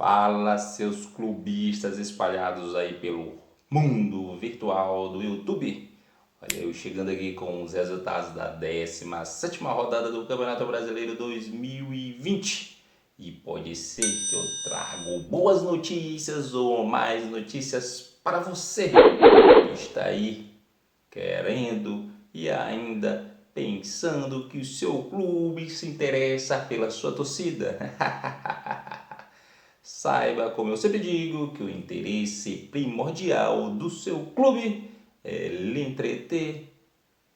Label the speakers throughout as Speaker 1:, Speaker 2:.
Speaker 1: Fala, seus clubistas espalhados aí pelo mundo virtual do YouTube. Olha, eu chegando aqui com os resultados da 17ª rodada do Campeonato Brasileiro 2020. E pode ser que eu trago boas notícias ou mais notícias para você que está aí querendo e ainda pensando que o seu clube se interessa pela sua torcida. Saiba, como eu sempre digo, que o interesse primordial do seu clube é lhe entreter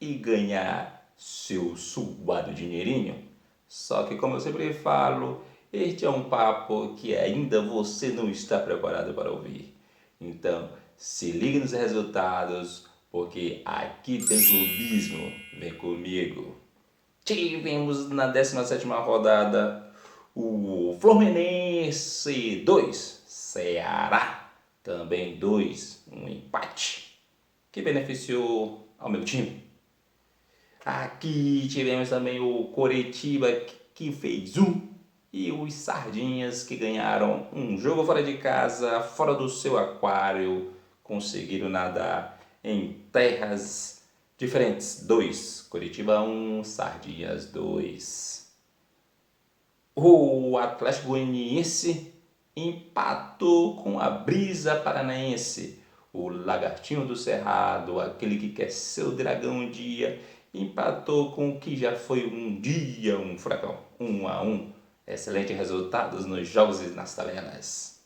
Speaker 1: e ganhar seu suado dinheirinho. Só que, como eu sempre falo, este é um papo que ainda você não está preparado para ouvir. Então, se ligue nos resultados, porque aqui tem clubismo. Vem comigo. Tivemos na 17ª rodada o Fluminense 2, Ceará também 2, um empate que beneficiou ao meu time. Aqui tivemos também o Coritiba que fez 1 e os Sardinhas que ganharam um jogo fora de casa, fora do seu aquário, conseguiram nadar em terras diferentes. 2, Coritiba 1, Sardinhas 2. O Atlético Goianiense empatou com a Brisa Paranaense. O Lagartinho do Cerrado, aquele que quer ser o dragão um dia, empatou com o que já foi um dia um furacão. 1-1. Excelentes resultados nos jogos e nas tabelas.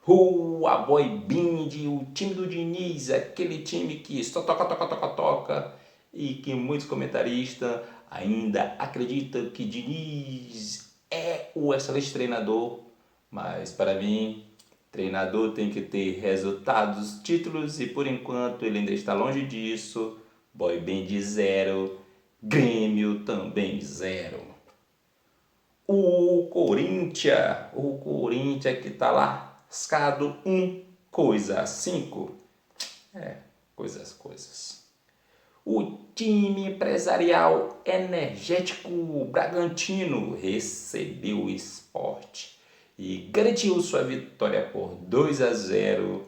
Speaker 1: A Boy Band, o time do Diniz, aquele time que só toca e que muitos comentaristas ainda acreditam que Diniz é o excelente treinador, mas para mim, treinador tem que ter resultados, títulos e por enquanto ele ainda está longe disso. Boy Band 0, Grêmio também 0. O Corinthians que está lascado 1, coisa 5. Coisas. O time empresarial energético Bragantino recebeu o Sport e garantiu sua vitória por 2-0,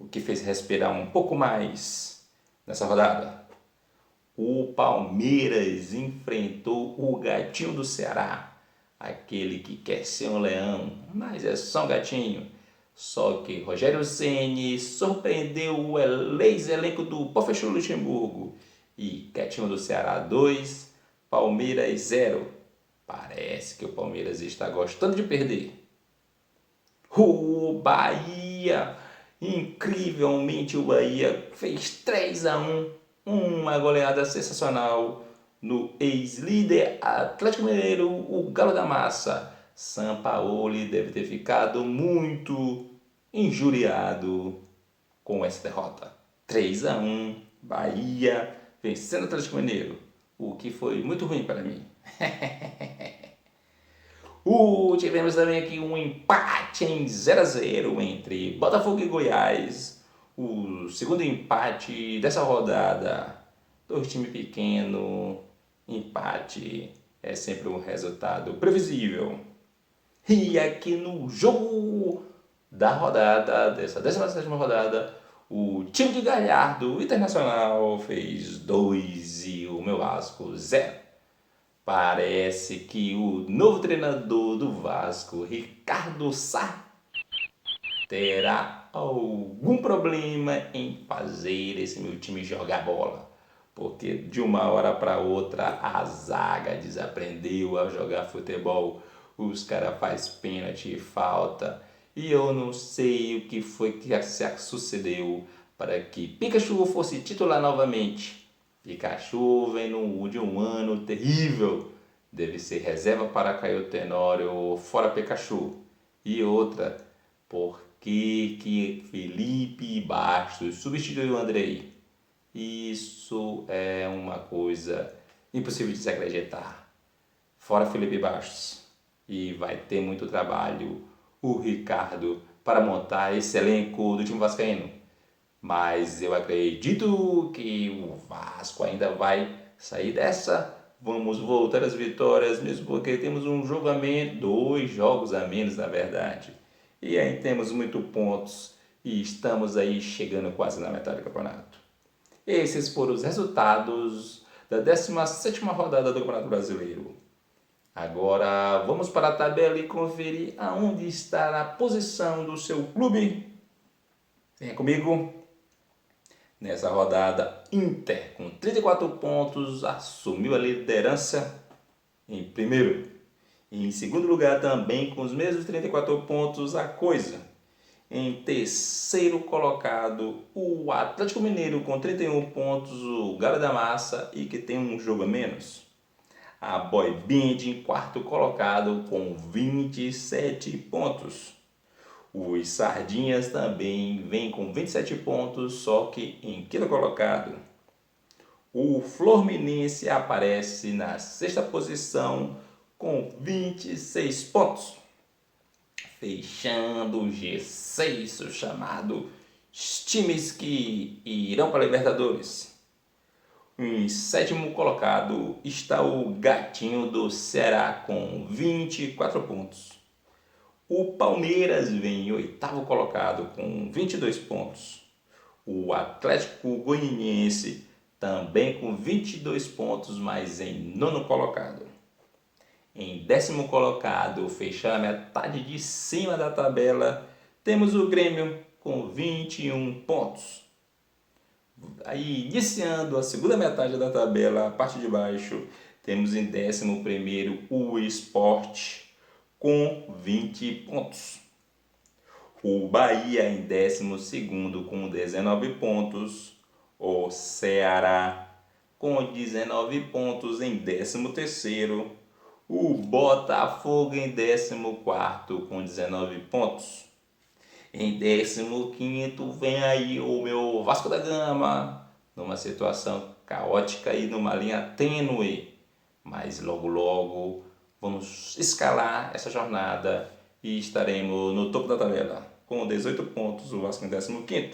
Speaker 1: o que fez respirar um pouco mais nessa rodada. O Palmeiras enfrentou o Gatinho do Ceará, aquele que quer ser um leão, mas é só um gatinho. Só que Rogério Ceni surpreendeu o ex-elenco do Professor Luxemburgo e Gatinho do Ceará 2, Palmeiras 0. Parece que o Palmeiras está gostando de perder. O Bahia, incrivelmente o Bahia fez 3-1, uma goleada sensacional no ex-líder Atlético Mineiro, o Galo da Massa. Sampaoli deve ter ficado muito injuriado com essa derrota. 3-1, Bahia vencendo o Atlético Mineiro, o que foi muito ruim para mim. Tivemos também aqui um empate em 0-0 entre Botafogo e Goiás. O segundo empate dessa rodada. 2 times pequenos, empate é sempre um resultado previsível. E aqui no jogo da rodada, dessa 17ª rodada, o time de Galhardo, o Internacional, fez 2 e o meu Vasco 0. Parece que o novo treinador do Vasco, Ricardo Sá, terá algum problema em fazer esse meu time jogar bola. Porque de uma hora para outra a zaga desaprendeu a jogar futebol. Os caras fazem pênalti e falta. E eu não sei o que foi que sucedeu para que Pikachu fosse titular novamente. Pikachu vem de um ano terrível. Deve ser reserva para Caio Tenório, fora Pikachu. E outra, por que Felipe Bastos substituiu o Andrei? Isso é uma coisa impossível de se acreditar. Fora Felipe Bastos. E vai ter muito trabalho o Ricardo para montar esse elenco do time vascaíno. Mas eu acredito que o Vasco ainda vai sair dessa. Vamos voltar às vitórias, mesmo porque temos um jogo a menos, 2 jogos a menos na verdade. E aí temos muitos pontos e estamos aí chegando quase na metade do campeonato. Esses foram os resultados da 17ª rodada do Campeonato Brasileiro. Agora vamos para a tabela e conferir aonde está a posição do seu clube. Venha comigo. Nessa rodada, Inter, com 34 pontos, assumiu a liderança em primeiro. E em segundo lugar, também com os mesmos 34 pontos, a Coisa. Em terceiro colocado, o Atlético Mineiro, com 31 pontos, o Galo da Massa, e que tem um jogo a menos. A Boy Band em quarto colocado, com 27 pontos. Os Sardinhas também vem com 27 pontos, só que em quinto colocado. O Fluminense aparece na sexta posição com 26 pontos. Fechando o G6, o chamado times que irão para a Libertadores. Em sétimo colocado está o Gatinho do Ceará com 24 pontos. O Palmeiras vem em oitavo colocado com 22 pontos. O Atlético Goianiense também com 22 pontos, mas em nono colocado. Em décimo colocado, fechando a metade de cima da tabela, temos o Grêmio com 21 pontos. Aí, iniciando a segunda metade da tabela, a parte de baixo, temos em 11º o Sport com 20 pontos. O Bahia em 12º com 19 pontos. O Ceará com 19 pontos em 13º. O Botafogo em 14º com 19 pontos. Em 15º vem aí o meu Vasco da Gama, numa situação caótica e numa linha tênue. Mas logo logo vamos escalar essa jornada e estaremos no topo da tabela. Com 18 pontos, o Vasco em 15º.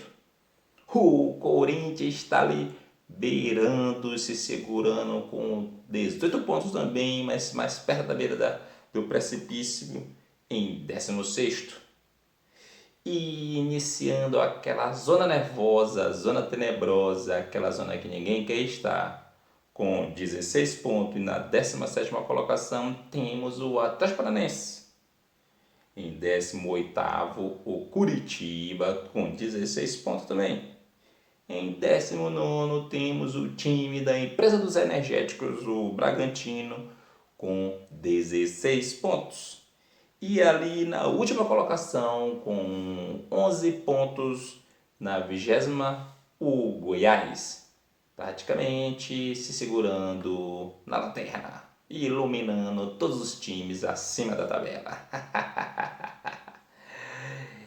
Speaker 1: O Corinthians está ali beirando, se segurando com 18 pontos também, mas mais perto da beira do precipício, em 16º. E iniciando aquela zona nervosa, zona tenebrosa, aquela zona que ninguém quer estar. Com 16 pontos e na 17ª colocação temos o Atlético Paranaense. Em 18º, o Curitiba com 16 pontos também. Em 19º temos o time da empresa dos energéticos, o Bragantino, com 16 pontos. E ali na última colocação, com 11 pontos, na 20ª, o Goiás, praticamente se segurando na lanterna e iluminando todos os times acima da tabela.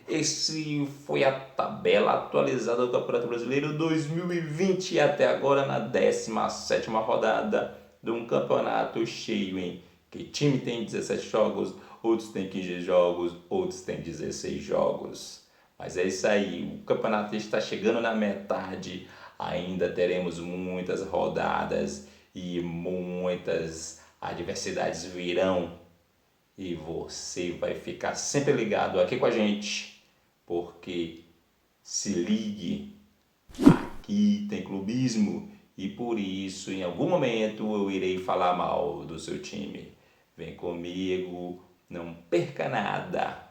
Speaker 1: Esse foi a tabela atualizada do Campeonato Brasileiro 2020 até agora na 17ª rodada de um campeonato cheio, hein? Que time tem 17 jogos, outros tem 15 jogos, outros tem 16 jogos. Mas é isso aí, o campeonato está chegando na metade, ainda teremos muitas rodadas e muitas adversidades virão. E você vai ficar sempre ligado aqui com a gente, porque se ligue, aqui tem clubismo e por isso em algum momento eu irei falar mal do seu time. Vem comigo, não perca nada.